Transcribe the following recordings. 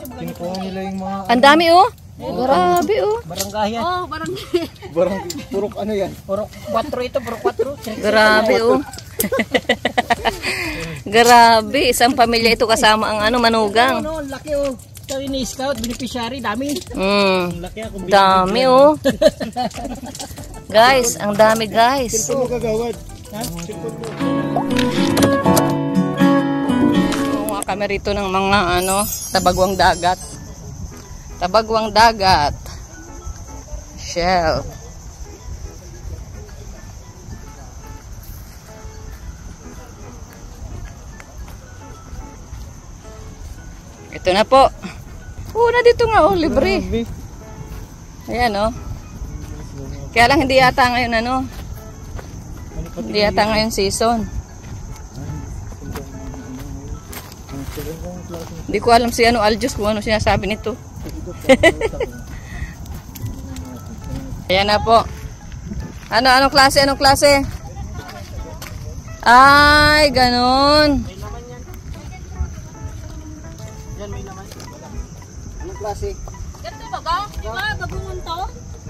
Kinukuha nila yung mga... Ang dami oh. Grabe oh. Barangay yan. Oh, barangay. Barangay. Purok ano yan? Purok 4 ito, purok 4. Grabe oh. Grabe, isang pamilya ito kasama ang ano, manugang. Ano, laki oh. Ito yung scout, beneficiary, dami. Laki ako. Dami oh. Guys, ang dami guys. Sino mo kagawad? Ha? Mga kami rito ng mga ano, tabagwang dagat. Tabagwang dagat. Shell. Ito na po. Na dito nga oh, libre. Ayan oh. Kaya lang hindi yata ngayon ano. Hindi yata ngayon season. Hindi ko alam si ano Aljus kung ano sinasabi nito. Ayan na po. Anong klase? Anong klase? Ay, ganun. Yan, may naman. Anong klase? Ganito ba ba? Di ba? Bagungon to?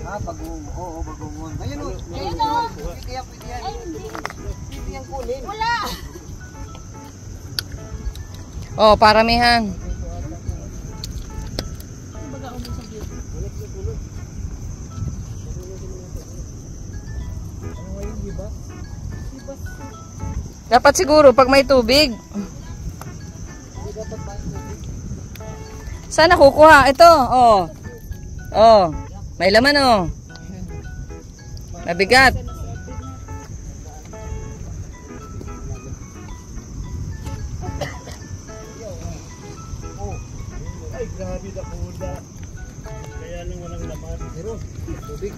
Bagungon. Oo, bagungon. Ayun o. Ayun o. Kaya pwede yan. Ay, hindi. Pwede yan kulin. Wala. Oh, paramihan. Dapat siguro pag may tubig. Sana kukuha. Ito, oh. Oh, may laman oh. Mabigat. Ay, grabe na kuda. Kaya nang walang laman. Pero, tubig.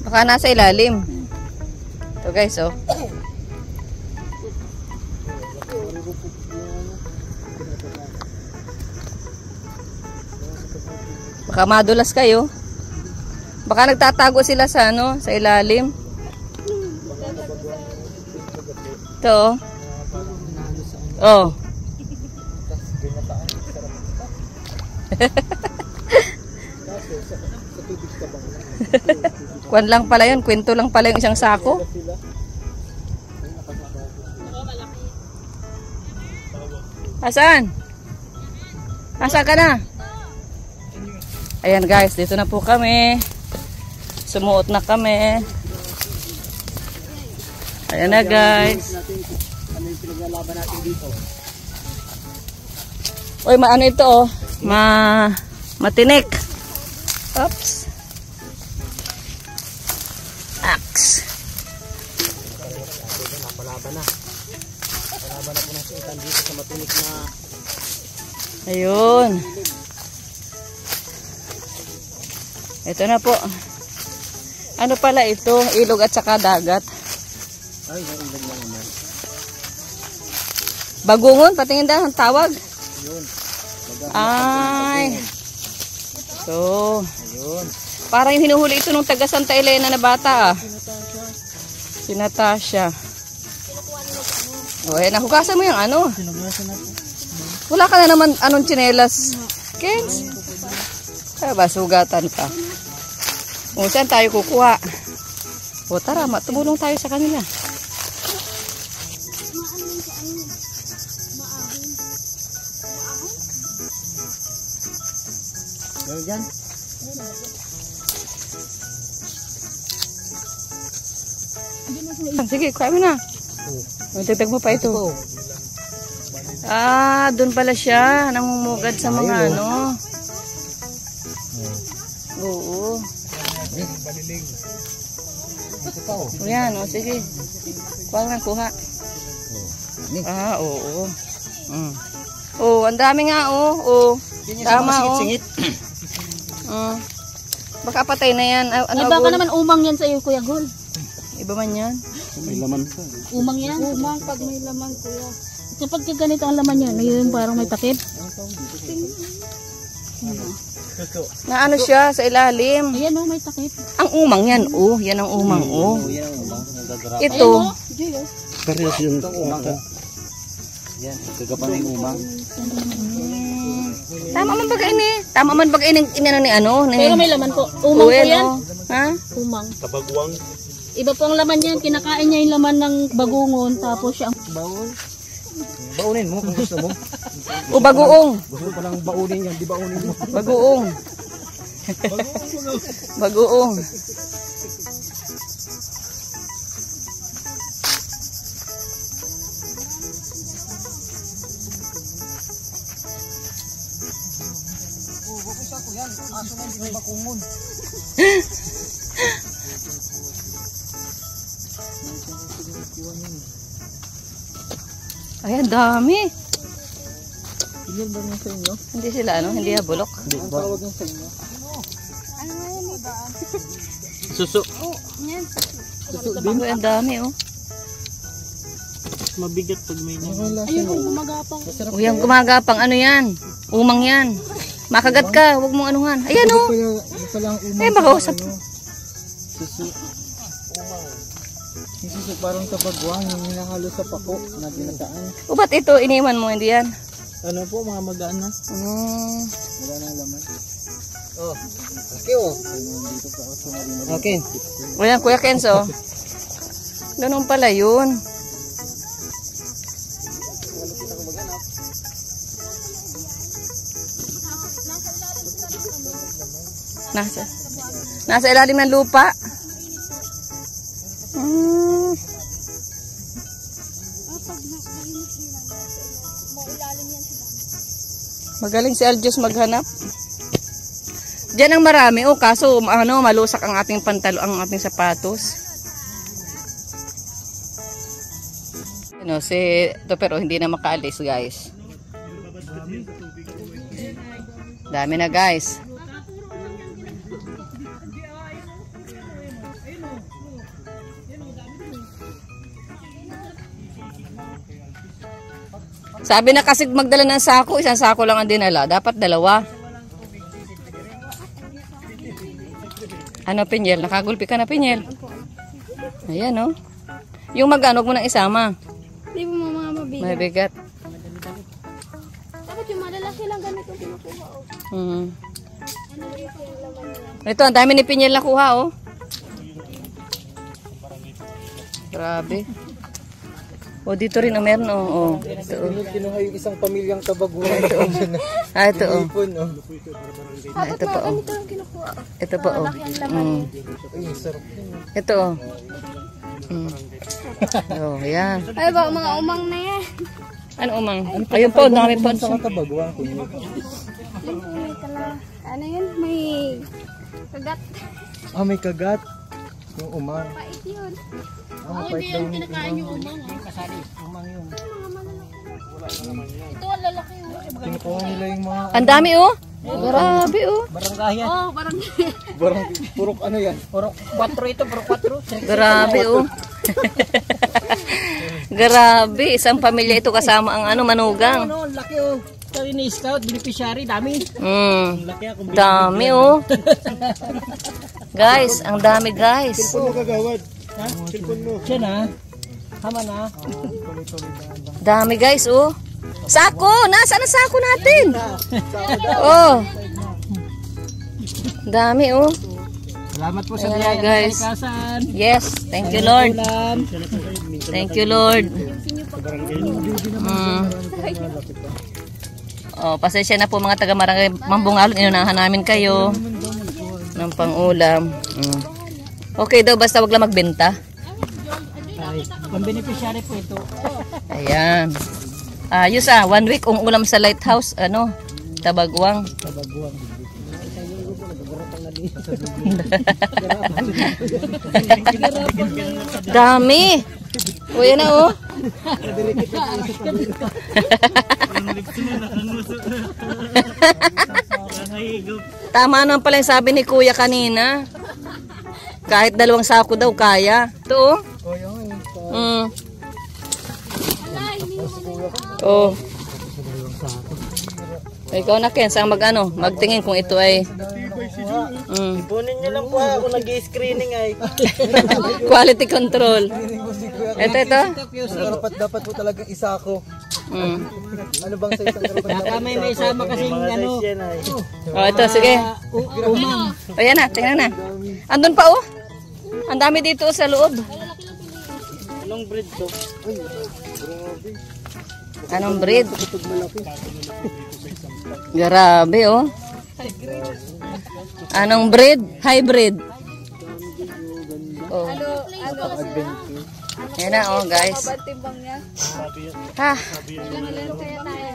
Baka nasa ilalim. Ito guys oh. Baka madulas kayo. Baka nagtatago sila sa ano, sa ilalim. Ito oh. Oh. Kwan lang pala yun, kwento lang pala yung isang sako. Asan? Asan ka na? Ayan guys, dito na po kami. Sumuot na kami. Ayan na guys. Ano yung pinaglalaban natin dito? Uy, maano ito oh. Matinik. Oops. Axe. Napalaban na. Napalaban na po natin itan dito sa matinik na... Ayun. Ito na po. Ano pala ito? Ilog at saka dagat. Ay, nailog na naman. Bagungon? Patingin daw ang tawag. Ayun. Ay. So. Ayun. Parang yung hinuhuli ito nung taga Santa Elena na bata ah. Si Natasha. O, eh, nahugasan mo yung ano. Wala ka na naman anong tsinelas. Kens? Kaya ba, sugatan ka. O, saan tayo kukuha? O, tara, tumulong tayo sa kanila. Gawin dyan. Sige, kuha mo na. Magdagdag mo pa ito. Ah, doon pala siya. Namumugad sa mga ano. Oo. O yan, o sige. Kuha nga, kuha. Ah, oo. Oh, ang dami nga, oh. Tama, oh. Baka patay na yan. Ano, baka naman umang yan sa iyo, Kuya Gol. Iba man yan. May laman pa. Umang yan? Umang pag may laman, Kuya. Kapag ganito ang laman yan, yung parang may takip. Suso. Na ano siya sa ilalim. Ayan o, may takip. Ang umang yan, oh. Yan ang umang, oh. Yan ang umang. Nagagrap. Ito. Diyo yun. Parehas yung umang. Yan, kagapan ng umang. Tama man baga ini. Tama man baga ini ni ano. Pero may laman po. Umang po yan. Ha? Umang. Tabagwang. Iba po ang laman niyan. Kinakain niya yung laman ng bagungon. Tapos siya ang... Baon. Baunin mo kung gusto mo. O bagoong. Gusto ko lang baunin yan, di baunin mo. Bagoong. Bagoong. Ay, ang dami. Ilan ba nga sa inyo? Hindi sila ano, hindi bulok. Hindi ba? Ang tawag sa inyo? Suso. Suso din. Ang dami, oh. Mabigat pag may Ayun kung gumagapang. O yung gumagapang, ano yan? Umang yan. Makagat ka, huwag mong anuhan. Ayan, oh. Ay, baka usap. Suso. Yung suso parang tabagwang, yung hinahalo sa pako na ginataan. O ba't ito, iniwan mo, hindi yan? Ano po, mga magaan na? Wala na laman. Oh, okay oh. Okay. O yan, Kuya Kenzo. Ganun pala yun. Nasa ilalim ng lupa. Magaling si Aljos maghanap. Diyan ang marami, oh, kaso ano, malusak ang ating pantalo, ang ating sapatos. Ano, si ito pero hindi na makaalis, guys. Dami na, guys. Sabi na kasi magdala ng sako, isang sako lang ang dinala. Dapat dalawa. Ano, Pinyel? Nakagulpi ka na, Pinyel? Ayan, oh. Yung mag-anog mo nang isama. Hindi mo mga mabigat. Mabigat. Bakit yung malalaki lang ganito kinukuha o? Ito, ang dami ni Pinyel nakuha, oh. Grabe. O, dito rin, oh, meron, oh. Ito, oh. Kinuha yung isang pamilyang tabagwang. Ah, ito, oh. Bakit Ito pa, oh. ganito yung kinukuha? Ito pa, oh. Ito, oh. Oh, yan. Ay ba, mga umang na yan. Ano umang? Ayun po, dami po. Sa tabagwang. Yung po may kala. Ano yun? May kagat. Ah, may kagat. Yung umang. Pait yun. Ah, Hindi yan kinakain yung umang. Kasali, umang yun. Ito ang lalaki yun. Kinukuha nila yung mga... Ang dami, oh. Grabe, oh. Baranggayan. Oh, parang Purok ano yan? Purok 4 ito, purok 4. Grabe, oh. Grabe, isang pamilya ito kasama ang ano, manugang. Ano, laki oh. Ito ini-scout, beneficiary, dami. Dami, oh. Guys, ang dami, guys. Ano kagawad? Ha? Cellphone mo. Siya na. Tama na. Dami, guys, oh. Sako! Nasaan ang sako natin? Oh. Dami, oh. Salamat po sa Ayan, biyaya guys. ng kalikasan. Yes, thank you, Lord. Ulam. Thank you, Lord. Oh, pasensya na po mga taga-Barangay Mambungalon. Inunahan namin kayo ng pang-ulam. Okay daw, basta wag lang magbenta. Ay, pang beneficiary po ito. Ayan. Ayos, 1 week ang ulam sa lighthouse. Ano? Tabagwang. Tabagwang. Dami. O, yan na, oh. Tama naman pala yung sabi ni Kuya kanina. Kahit 2 sako daw kaya. Ito, oh. Oh. Ikaw na Ken, saan magtingin kung ito ay Ipunin nyo lang po ako nag-screening ay. quality control. Ito. Dapat po talagang isa ko. Ano bang sa isang karapat? Baka may isama kasing ano. Oh, ito, sige. Umang. O yan na, tingnan na. Andun pa oh. Ang dami dito sa loob. Anong breed to? Anong breed? Grabe oh. Anong breed? Hybrid. Oh. Yan na oh guys. Timbang niya. Ha. Ilan kaya tayo?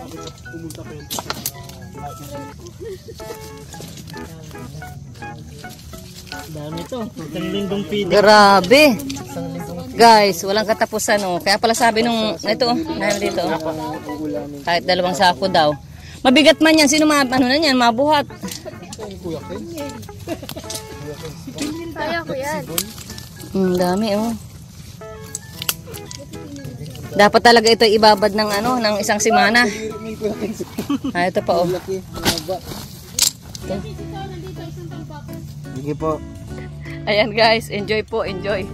Dami to. Isang linggong feed. Grabe. Guys, walang katapusan oh. Kaya pala sabi nung ito oh, nandito oh. Kahit 2 sako daw. Mabigat man yan, sino ano na yan, mabuhat. Kaya ko yan. Dami oh. Dapat talaga ito ibabad ng ng isang semana. Ito pa oh. Sige po. Ayan guys, enjoy po, enjoy.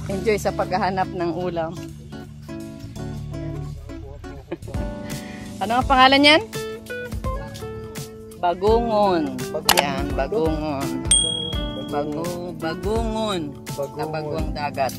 Enjoy sa paghahanap ng ulam. Ano ang pangalan yan? Bagungon. Yan, bagungon. Bagungon. Sa bagwang dagat.